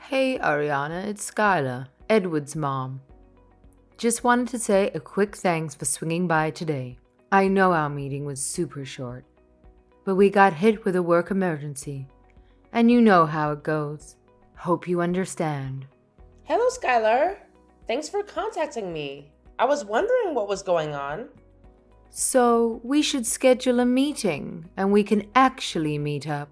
Hey Ariana, it's Skylar, Edward's mom. Just wanted to say a quick thanks for swinging by today. I know our meeting was super short, but we got hit with a work emergency, and you know how it goes. Hope you understand. Hello, Skylar. Thanks for contacting me. I was wondering what was going on. So, we should schedule a meeting, and we can actually meet up.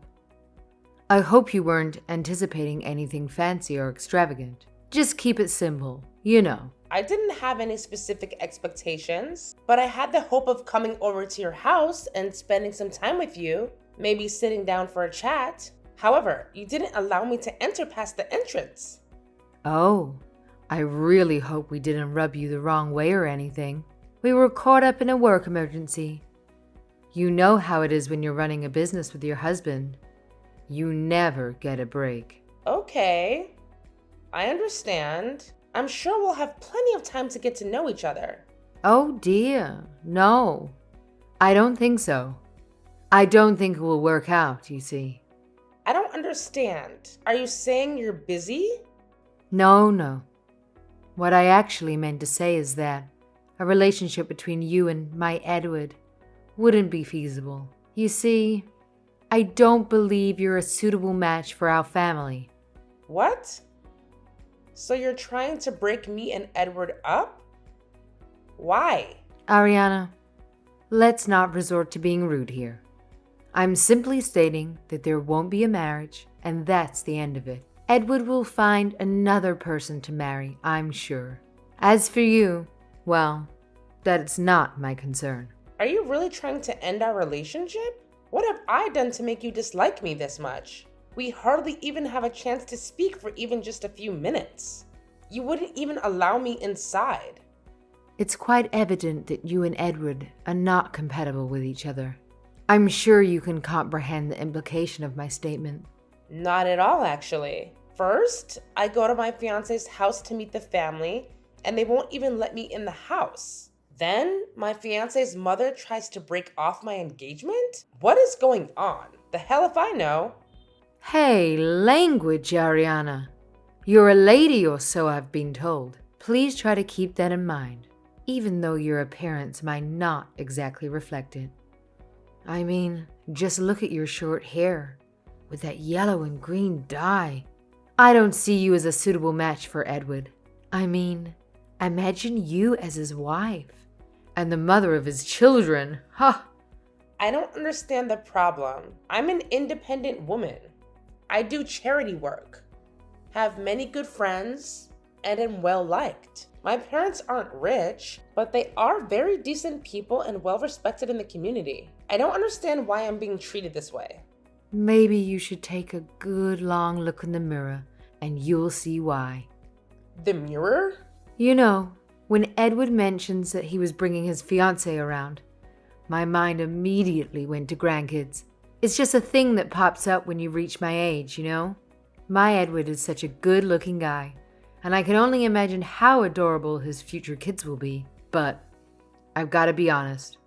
I hope you weren't anticipating anything fancy or extravagant. Just keep it simple, you know. I didn't have any specific expectations, but I had the hope of coming over to your house and spending some time with you, maybe sitting down for a chat. However, you didn't allow me to enter past the entrance. Oh, I really hope we didn't rub you the wrong way or anything. We were caught up in a work emergency. You know how it is when you're running a business with your husband. You never get a break. Okay, I understand. I'm sure we'll have plenty of time to get to know each other. Oh dear, no. I don't think so. I don't think it will work out, you see. I don't understand. Are you saying you're busy? No. What I actually meant to say is that a relationship between you and my Edward wouldn't be feasible. You see, I don't believe you're a suitable match for our family. What? So you're trying to break me and Edward up? Why? Ariana, let's not resort to being rude here. I'm simply stating that there won't be a marriage, and that's the end of it. Edward will find another person to marry, I'm sure. As for you, well, that's not my concern. Are you really trying to end our relationship? What have I done to make you dislike me this much? We hardly even have a chance to speak for even just a few minutes. You wouldn't even allow me inside. It's quite evident that you and Edward are not compatible with each other. I'm sure you can comprehend the implication of my statement. Not at all, actually. First, I go to my fiancé's house to meet the family, and they won't even let me in the house. Then, my fiancé's mother tries to break off my engagement? What is going on? The hell if I know. Hey, language, Ariana. You're a lady or so I've been told. Please try to keep that in mind, even though your appearance might not exactly reflect it. I mean, just look at your short hair with that yellow and green dye. I don't see you as a suitable match for Edward. I mean, imagine you as his wife and the mother of his children. Ha! I don't understand the problem. I'm an independent woman. I do charity work, have many good friends, and am well liked. My parents aren't rich, but they are very decent people and well respected in the community. I don't understand why I'm being treated this way. Maybe you should take a good long look in the mirror and you'll see why. The mirror? You know, when Edward mentions that he was bringing his fiancée around, my mind immediately went to grandkids. It's just a thing that pops up when you reach my age, you know? My Edward is such a good-looking guy, and I can only imagine how adorable his future kids will be. But I've got to be honest.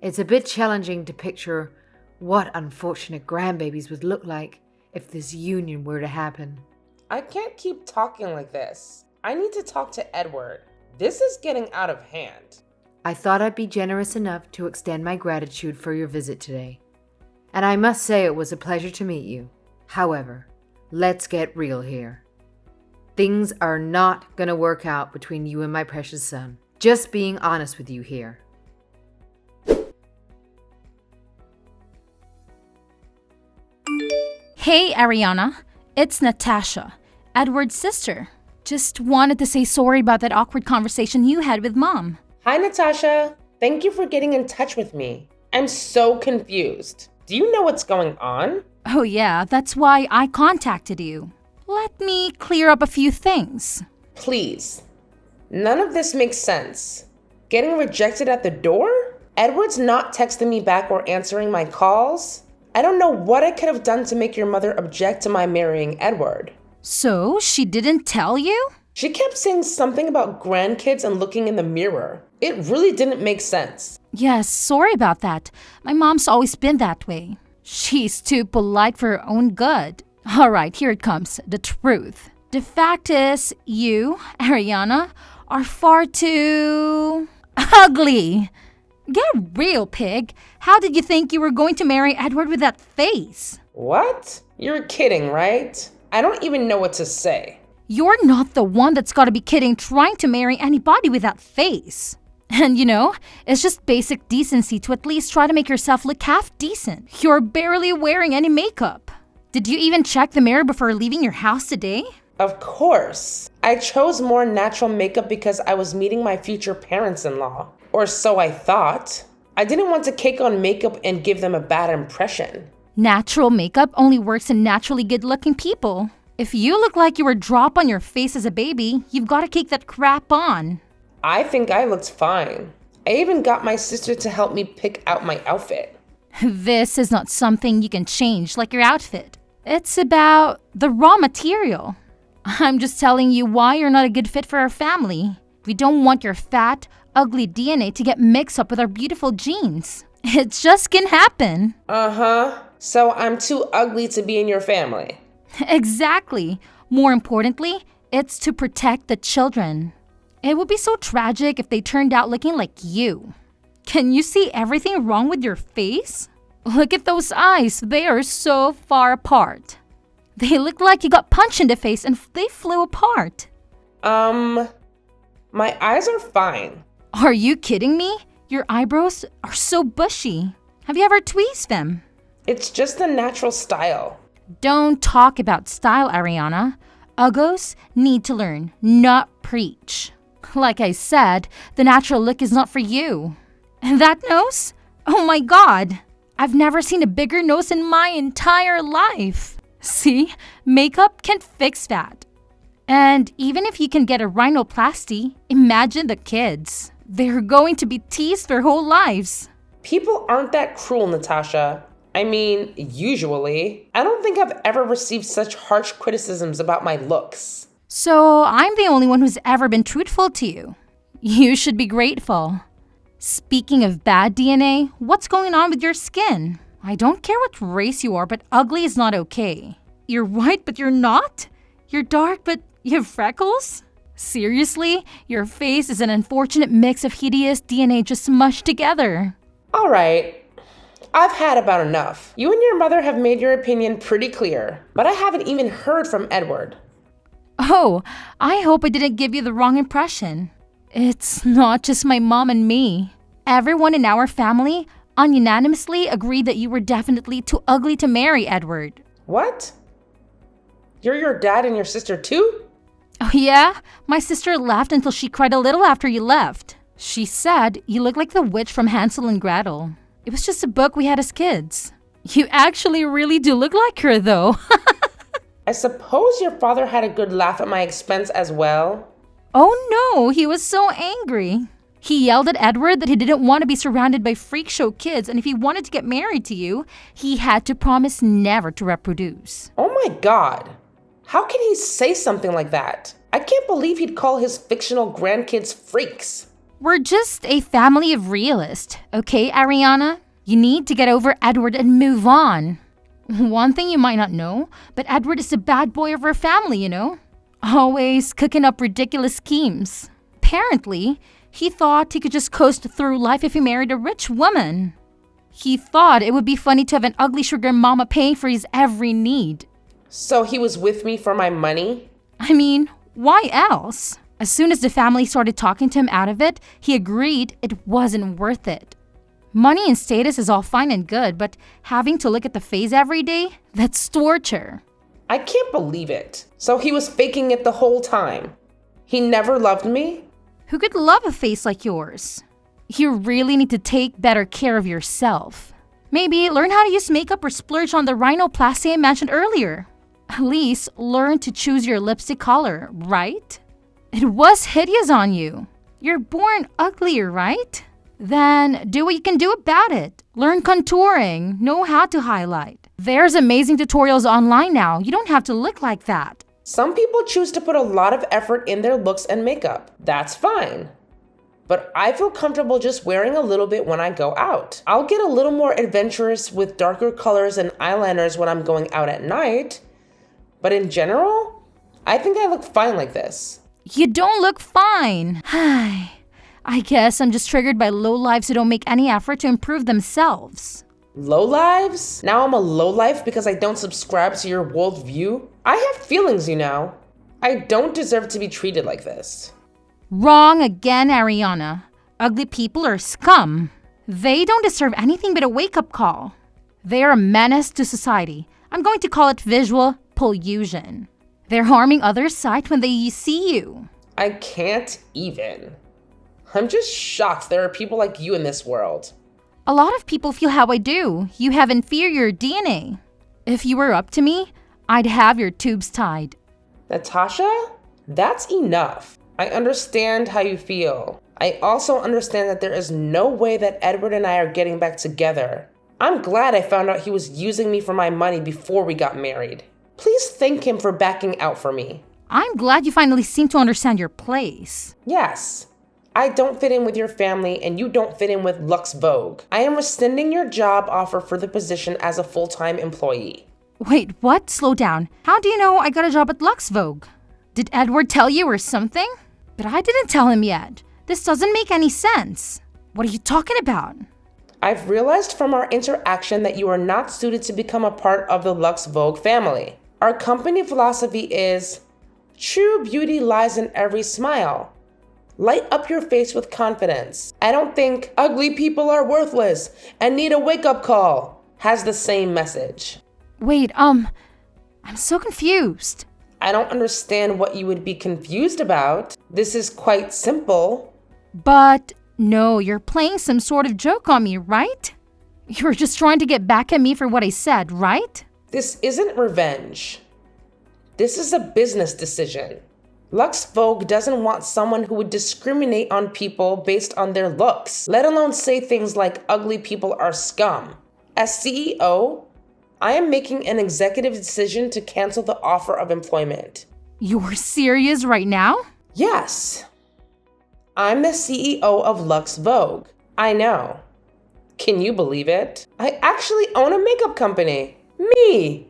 It's a bit challenging to picture what unfortunate grandbabies would look like if this union were to happen. I can't keep talking like this. I need to talk to Edward. This is getting out of hand. I thought I'd be generous enough to extend my gratitude for your visit today. And I must say it was a pleasure to meet you. However, let's get real here. Things are not gonna work out between you and my precious son. Just being honest with you here. Hey, Ariana. It's Natasha, Edward's sister. Just wanted to say sorry about that awkward conversation you had with Mom. Hi, Natasha. Thank you for getting in touch with me. I'm so confused. Do you know what's going on? Oh yeah, that's why I contacted you. Let me clear up a few things. Please. None of this makes sense. Getting rejected at the door? Edward's not texting me back or answering my calls. I don't know what I could have done to make your mother object to my marrying Edward. So, she didn't tell you? She kept saying something about grandkids and looking in the mirror. It really didn't make sense. Yes, sorry about that. My mom's always been that way. She's too polite for her own good. Alright, here it comes. The truth. The fact is, you, Ariana, are far too ugly. Get real, pig. How did you think you were going to marry Edward with that face? What? You're kidding, right? I don't even know what to say. You're not the one that's gotta be kidding trying to marry anybody with that face. And it's just basic decency to at least try to make yourself look half decent. You're barely wearing any makeup. Did you even check the mirror before leaving your house today? Of course. I chose more natural makeup because I was meeting my future parents-in-law. Or so I thought. I didn't want to cake on makeup and give them a bad impression. Natural makeup only works in naturally good-looking people. If you look like you were dropped on your face as a baby, you've got to cake that crap on. I think I looked fine. I even got my sister to help me pick out my outfit. This is not something you can change like your outfit. It's about the raw material. I'm just telling you why you're not a good fit for our family. We don't want your fat, ugly DNA to get mixed up with our beautiful genes. It just can happen. So I'm too ugly to be in your family. Exactly. More importantly, it's to protect the children. It would be so tragic if they turned out looking like you. Can you see everything wrong with your face? Look at those eyes. They are so far apart. They look like you got punched in the face and they flew apart. My eyes are fine. Are you kidding me? Your eyebrows are so bushy. Have you ever tweezed them? It's just a natural style. Don't talk about style, Ariana. Uggos need to learn, not preach. Like I said, the natural look is not for you. And that nose? Oh my god! I've never seen a bigger nose in my entire life. See, makeup can't fix that. And even if you can get a rhinoplasty, imagine the kids. They're going to be teased their whole lives. People aren't that cruel, Natasha. I mean, usually. I don't think I've ever received such harsh criticisms about my looks. So I'm the only one who's ever been truthful to you. You should be grateful. Speaking of bad DNA, what's going on with your skin? I don't care what race you are, but ugly is not okay. You're white, but you're not? You're dark, but you have freckles? Seriously? Your face is an unfortunate mix of hideous DNA just mushed together. All right. I've had about enough. You and your mother have made your opinion pretty clear, but I haven't even heard from Edward. Oh, I hope I didn't give you the wrong impression. It's not just my mom and me. Everyone in our family unanimously agreed that you were definitely too ugly to marry Edward. What? You're your dad and your sister too? Oh yeah? My sister laughed until she cried a little after you left. She said you look like the witch from Hansel and Gretel. It was just a book we had as kids. You actually really do look like her though. I suppose your father had a good laugh at my expense as well. Oh no, he was so angry. He yelled at Edward that he didn't want to be surrounded by freak show kids, and if he wanted to get married to you, he had to promise never to reproduce. Oh my god. How can he say something like that? I can't believe he'd call his fictional grandkids freaks. We're just a family of realists, okay, Ariana? You need to get over Edward and move on. One thing you might not know, but Edward is the bad boy of our family, Always cooking up ridiculous schemes. Apparently, he thought he could just coast through life if he married a rich woman. He thought it would be funny to have an ugly sugar mama paying for his every need. So he was with me for my money? I mean, why else? As soon as the family started talking to him out of it, he agreed it wasn't worth it. Money and status is all fine and good, but having to look at the face every day, that's torture. I can't believe it. So he was faking it the whole time. He never loved me? Who could love a face like yours? You really need to take better care of yourself. Maybe learn how to use makeup or splurge on the rhinoplasty I mentioned earlier. At least learn to choose your lipstick color, right? It was hideous on you. You're born uglier, right? Then do what you can do about it. Learn contouring, know how to highlight. There's amazing tutorials online now. You don't have to look like that. Some people choose to put a lot of effort in their looks and makeup. That's fine. But I feel comfortable just wearing a little bit when I go out. I'll get a little more adventurous with darker colors and eyeliners when I'm going out at night. But in general, I think I look fine like this. You don't look fine. I guess I'm just triggered by lowlifes who don't make any effort to improve themselves. Lowlives? Now I'm a lowlife because I don't subscribe to your worldview? I have feelings, you know. I don't deserve to be treated like this. Wrong again, Ariana. Ugly people are scum. They don't deserve anything but a wake-up call. They are a menace to society. I'm going to call it visual pollution. They're harming others' sight when they see you. I can't even. I'm just shocked there are people like you in this world. A lot of people feel how I do. You have inferior DNA. If you were up to me, I'd have your tubes tied. Natasha, that's enough. I understand how you feel. I also understand that there is no way that Edward and I are getting back together. I'm glad I found out he was using me for my money before we got married. Please thank him for backing out for me. I'm glad you finally seem to understand your place. Yes. I don't fit in with your family and you don't fit in with Lux Vogue. I am rescinding your job offer for the position as a full-time employee. Wait, what? Slow down. How do you know I got a job at Lux Vogue? Did Edward tell you or something? But I didn't tell him yet. This doesn't make any sense. What are you talking about? I've realized from our interaction that you are not suited to become a part of the Lux Vogue family. Our company philosophy is, true beauty lies in every smile. Light up your face with confidence. I don't think ugly people are worthless and need a wake-up call has the same message. Wait, I'm so confused. I don't understand what you would be confused about. This is quite simple. But no, you're playing some sort of joke on me, right? You're just trying to get back at me for what I said, right? This isn't revenge. This is a business decision. Lux Vogue doesn't want someone who would discriminate on people based on their looks, let alone say things like ugly people are scum. As CEO, I am making an executive decision to cancel the offer of employment. You're serious right now? Yes. I'm the CEO of Lux Vogue. I know. Can you believe it? I actually own a makeup company. Me!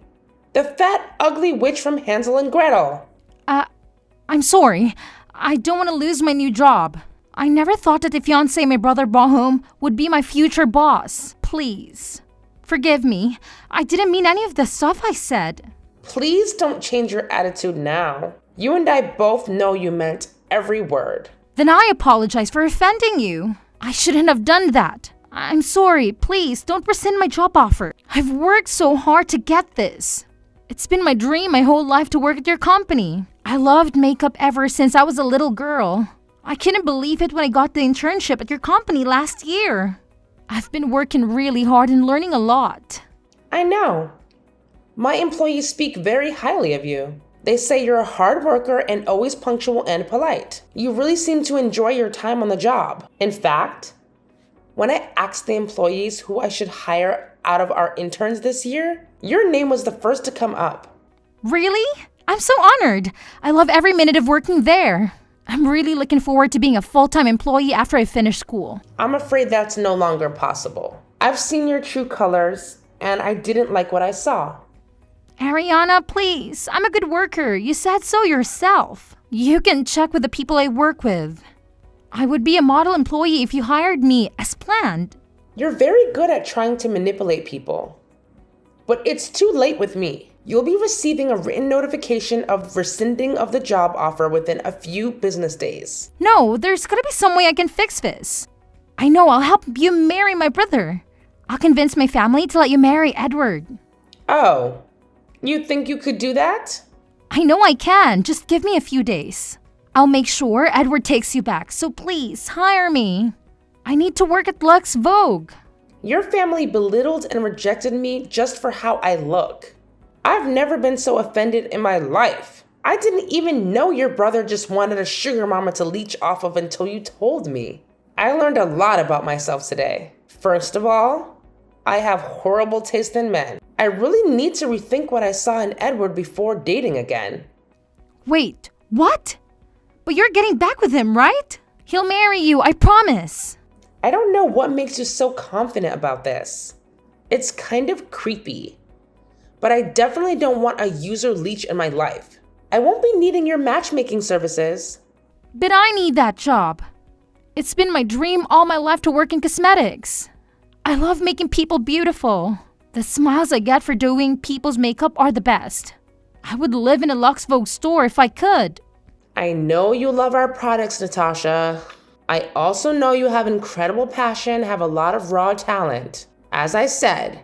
The fat, ugly witch from Hansel and Gretel. I'm sorry. I don't want to lose my new job. I never thought that the fiancé my brother brought home would be my future boss. Please. Forgive me. I didn't mean any of the stuff I said. Please don't change your attitude now. You and I both know you meant every word. Then I apologize for offending you. I shouldn't have done that. I'm sorry. Please don't rescind my job offer. I've worked so hard to get this. It's been my dream my whole life to work at your company. I loved makeup ever since I was a little girl. I couldn't believe it when I got the internship at your company last year. I've been working really hard and learning a lot. I know. My employees speak very highly of you. They say you're a hard worker and always punctual and polite. You really seem to enjoy your time on the job. In fact, when I asked the employees who I should hire out of our interns this year, your name was the first to come up. Really? I'm so honored. I love every minute of working there. I'm really looking forward to being a full-time employee after I finish school. I'm afraid that's no longer possible. I've seen your true colors, and I didn't like what I saw. Ariana, please. I'm a good worker. You said so yourself. You can check with the people I work with. I would be a model employee if you hired me as planned. You're very good at trying to manipulate people. But it's too late with me. You'll be receiving a written notification of rescinding of the job offer within a few business days. No, there's gotta be some way I can fix this. I know, I'll help you marry my brother. I'll convince my family to let you marry Edward. Oh, you think you could do that? I know I can. Just give me a few days. I'll make sure Edward takes you back, so please hire me. I need to work at Lux Vogue. Your family belittled and rejected me just for how I look. I've never been so offended in my life. I didn't even know your brother just wanted a sugar mama to leech off of until you told me. I learned a lot about myself today. First of all, I have horrible taste in men. I really need to rethink what I saw in Edward before dating again. Wait, what? But you're getting back with him, right? He'll marry you, I promise. I don't know what makes you so confident about this. It's kind of creepy. but I definitely don't want a user leech in my life. I won't be needing your matchmaking services. But I need that job. It's been my dream all my life to work in cosmetics. I love making people beautiful. The smiles I get for doing people's makeup are the best. I would live in a Lux Vogue store if I could. I know you love our products, Natasha. I also know you have incredible passion, have a lot of raw talent. As I said,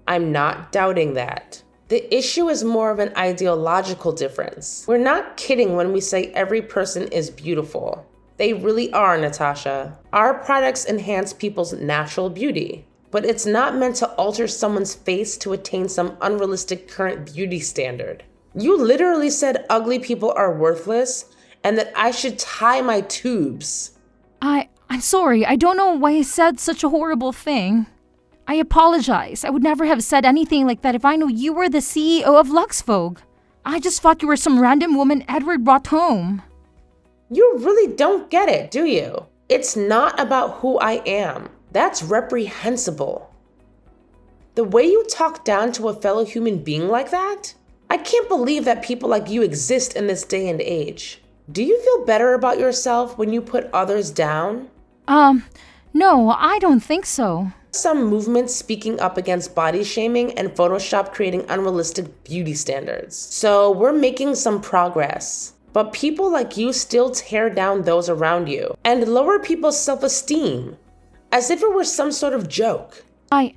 I'm not doubting that. The issue is more of an ideological difference. We're not kidding when we say every person is beautiful. They really are, Natasha. Our products enhance people's natural beauty, but it's not meant to alter someone's face to attain some unrealistic current beauty standard. You literally said ugly people are worthless and that I should tie my tubes. I'm sorry. I don't know why I said such a horrible thing. I apologize. I would never have said anything like that if I knew you were the CEO of Lux Vogue. I just thought you were some random woman Edward brought home. You really don't get it, do you? It's not about who I am. That's reprehensible. The way you talk down to a fellow human being like that? I can't believe that people like you exist in this day and age. Do you feel better about yourself when you put others down? No, I don't think so. Some movements speaking up against body shaming and Photoshop creating unrealistic beauty standards. So we're making some progress. But people like you still tear down those around you and lower people's self-esteem as if it were some sort of joke. I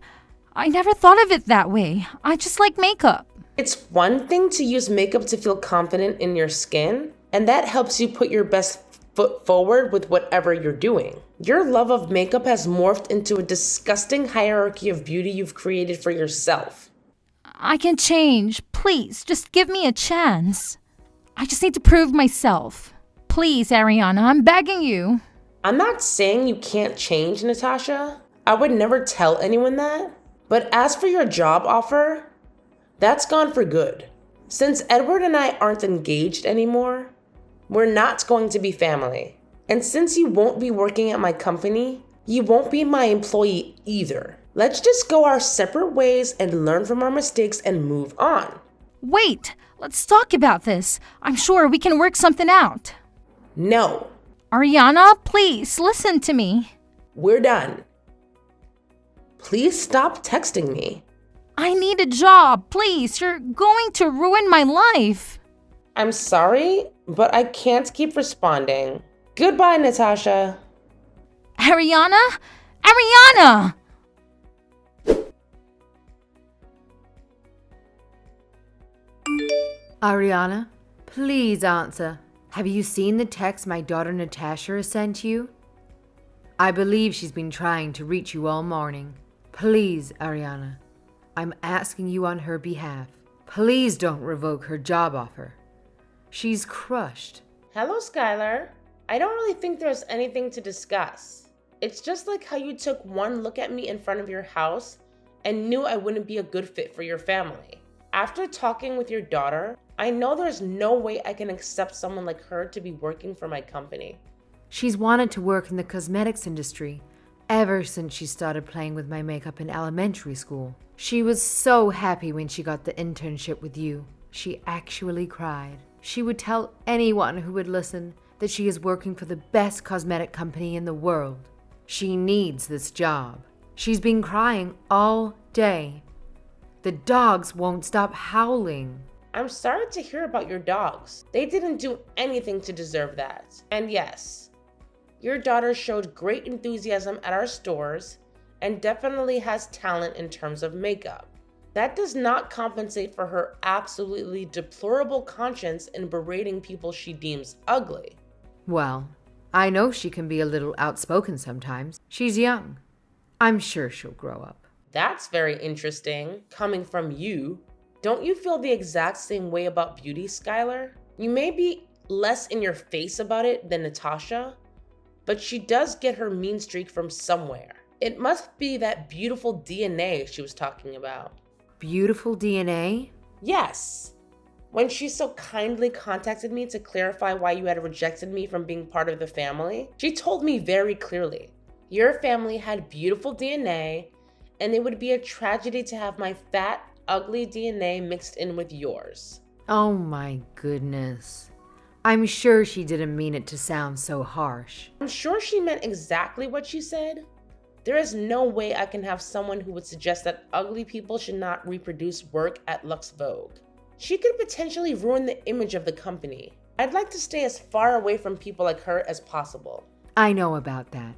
never thought of it that way. I just like makeup. It's one thing to use makeup to feel confident in your skin, and that helps you put your best foot forward with whatever you're doing. Your love of makeup has morphed into a disgusting hierarchy of beauty you've created for yourself. I can change. Please, just give me a chance. I just need to prove myself. Please, Ariana, I'm begging you. I'm not saying you can't change, Natasha. I would never tell anyone that. But as for your job offer, that's gone for good. Since Edward and I aren't engaged anymore, we're not going to be family. And since you won't be working at my company, you won't be my employee either. Let's just go our separate ways and learn from our mistakes and move on. Wait, let's talk about this. I'm sure we can work something out. No. Ariana, please listen to me. We're done. Please stop texting me. I need a job, please. You're going to ruin my life. I'm sorry, but I can't keep responding. Goodbye, Natasha. Ariana? Ariana! Ariana, please answer. Have you seen the text my daughter Natasha has sent you? I believe she's been trying to reach you all morning. Please, Ariana, I'm asking you on her behalf. Please don't revoke her job offer. She's crushed. Hello, Skylar. I don't really think there's anything to discuss. It's just like how you took one look at me in front of your house and knew I wouldn't be a good fit for your family. After talking with your daughter, I know there's no way I can accept someone like her to be working for my company. She's wanted to work in the cosmetics industry ever since she started playing with my makeup in elementary school. She was so happy when she got the internship with you. She actually cried. She would tell anyone who would listen that she is working for the best cosmetic company in the world. She needs this job. She's been crying all day. The dogs won't stop howling. I'm sorry to hear about your dogs. They didn't do anything to deserve that. And yes, your daughter showed great enthusiasm at our stores and definitely has talent in terms of makeup. That does not compensate for her absolutely deplorable conscience in berating people she deems ugly. Well, I know she can be a little outspoken sometimes. She's young. I'm sure she'll grow up. That's very interesting, coming from you. Don't you feel the exact same way about beauty, Skylar? You may be less in your face about it than Natasha, but she does get her mean streak from somewhere. It must be that beautiful DNA she was talking about. Beautiful DNA? Yes. When she so kindly contacted me to clarify why you had rejected me from being part of the family, she told me very clearly, your family had beautiful DNA, and it would be a tragedy to have my fat, ugly DNA mixed in with yours. Oh my goodness. I'm sure she didn't mean it to sound so harsh. I'm sure she meant exactly what she said. There is no way I can have someone who would suggest that ugly people should not reproduce work at Lux Vogue. She could potentially ruin the image of the company. I'd like to stay as far away from people like her as possible. I know about that.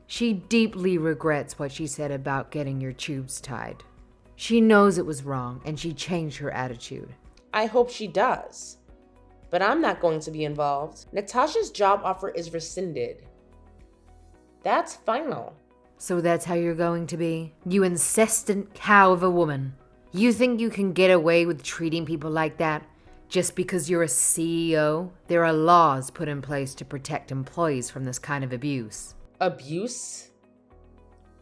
She deeply regrets what she said about getting your tubes tied. She knows it was wrong and she changed her attitude. I hope she does. But I'm not going to be involved. Natasha's job offer is rescinded. That's final. So that's how you're going to be? You incessant cow of a woman. You think you can get away with treating people like that just because you're a CEO? There are laws put in place to protect employees from this kind of abuse. Abuse?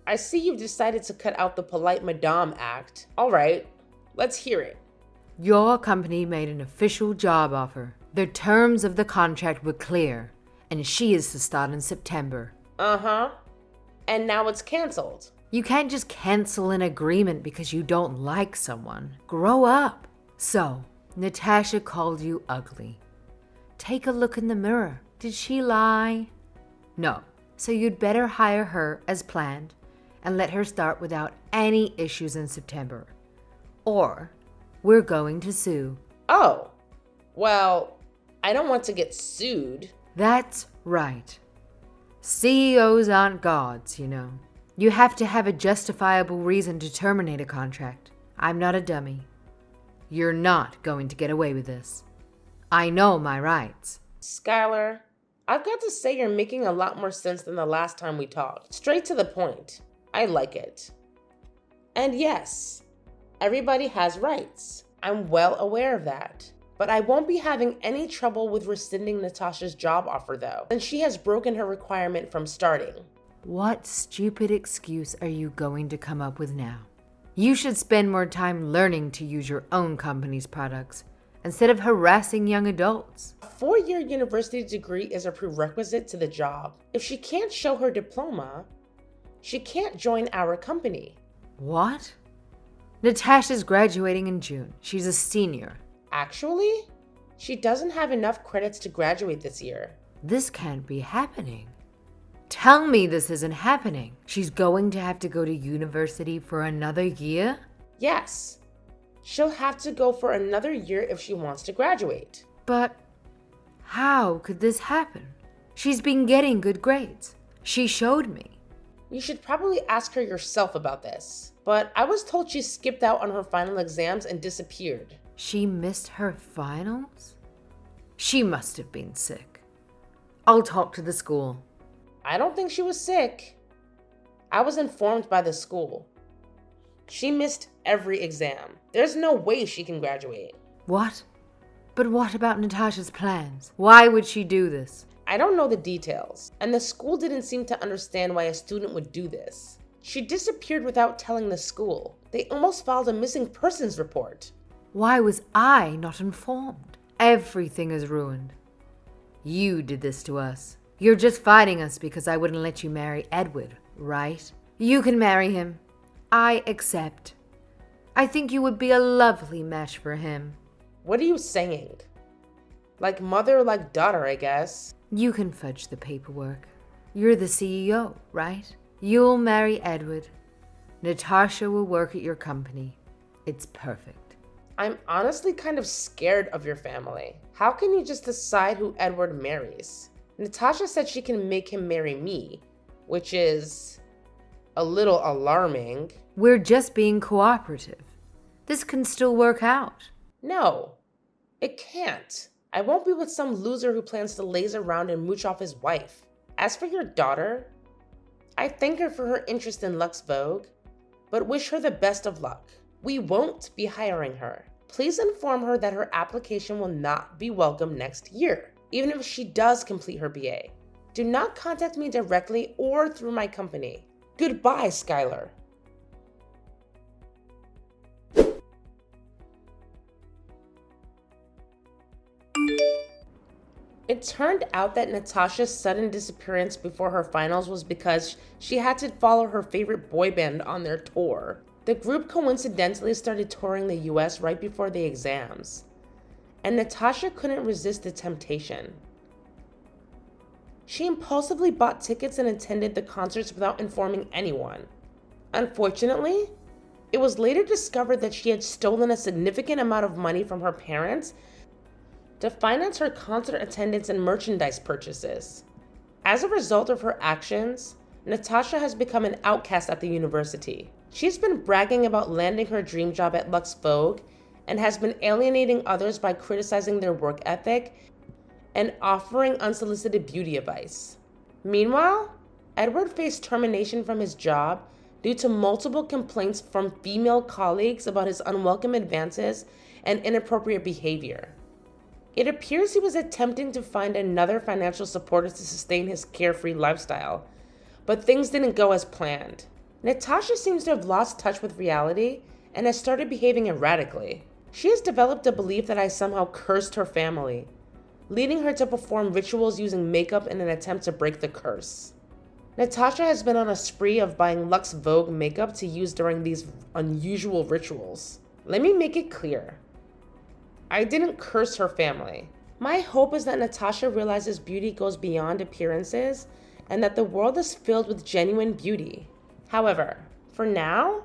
I see you've decided to cut out the polite Madame act. All right, let's hear it. Your company made an official job offer. The terms of the contract were clear, and she is to start in September. Uh-huh. And now it's canceled. You can't just cancel an agreement because you don't like someone. Grow up. So, Natasha called you ugly. Take a look in the mirror. Did she lie? No. So you'd better hire her as planned and let her start without any issues in September. Or we're going to sue. Oh, well, I don't want to get sued. That's right. CEOs aren't gods, you know. You have to have a justifiable reason to terminate a contract. I'm not a dummy. You're not going to get away with this. I know my rights. Skylar, I've got to say you're making a lot more sense than the last time we talked. Straight to the point. I like it. And yes, everybody has rights. I'm well aware of that. But I won't be having any trouble with rescinding Natasha's job offer though, since she has broken her requirement from starting. What stupid excuse are you going to come up with now? You should spend more time learning to use your own company's products instead of harassing young adults. A 4-year university degree is a prerequisite to the job. If she can't show her diploma, she can't join our company. What? Natasha's graduating in June. She's a senior. Actually, she doesn't have enough credits to graduate this year. This can't be happening. Tell me this isn't happening. She's going to have to go to university for another year? Yes, she'll have to go for another year if she wants to graduate. But how could this happen? She's been getting good grades. She showed me. You should probably ask her yourself about this. But I was told she skipped out on her final exams and disappeared. She missed her finals? She must have been sick. I'll talk to the school. I don't think she was sick. I was informed by the school. She missed every exam. There's no way she can graduate. What? But what about Natasha's plans? Why would she do this? I don't know the details, and the school didn't seem to understand why a student would do this. She disappeared without telling the school. They almost filed a missing persons report. Why was I not informed? Everything is ruined. You did this to us. You're just fighting us because I wouldn't let you marry Edward, right? You can marry him. I accept. I think you would be a lovely match for him. What are you saying? Like mother, like daughter, I guess. You can fudge the paperwork. You're the CEO, right? You'll marry Edward. Natasha will work at your company. It's perfect. I'm honestly kind of scared of your family. How can you just decide who Edward marries? Natasha said she can make him marry me, which is a little alarming. We're just being cooperative. This can still work out. No, it can't. I won't be with some loser who plans to laze around and mooch off his wife. As for your daughter, I thank her for her interest in Lux Vogue, but wish her the best of luck. We won't be hiring her. Please inform her that her application will not be welcome next year, even if she does complete her BA. Do not contact me directly or through my company. Goodbye, Skylar. It turned out that Natasha's sudden disappearance before her finals was because she had to follow her favorite boy band on their tour. The group coincidentally started touring the US right before the exams, and Natasha couldn't resist the temptation. She impulsively bought tickets and attended the concerts without informing anyone. Unfortunately, it was later discovered that she had stolen a significant amount of money from her parents to finance her concert attendance and merchandise purchases. As a result of her actions, Natasha has become an outcast at the university. She's been bragging about landing her dream job at Lux Vogue and has been alienating others by criticizing their work ethic and offering unsolicited beauty advice. Meanwhile, Edward faced termination from his job due to multiple complaints from female colleagues about his unwelcome advances and inappropriate behavior. It appears he was attempting to find another financial supporter to sustain his carefree lifestyle, but things didn't go as planned. Natasha seems to have lost touch with reality and has started behaving erratically. She has developed a belief that I somehow cursed her family, leading her to perform rituals using makeup in an attempt to break the curse. Natasha has been on a spree of buying Lux Vogue makeup to use during these unusual rituals. Let me make it clear. I didn't curse her family. My hope is that Natasha realizes beauty goes beyond appearances and that the world is filled with genuine beauty. However, for now,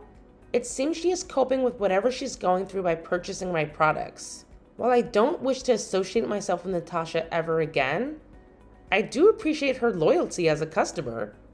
it seems she is coping with whatever she's going through by purchasing my products. While I don't wish to associate myself with Natasha ever again, I do appreciate her loyalty as a customer.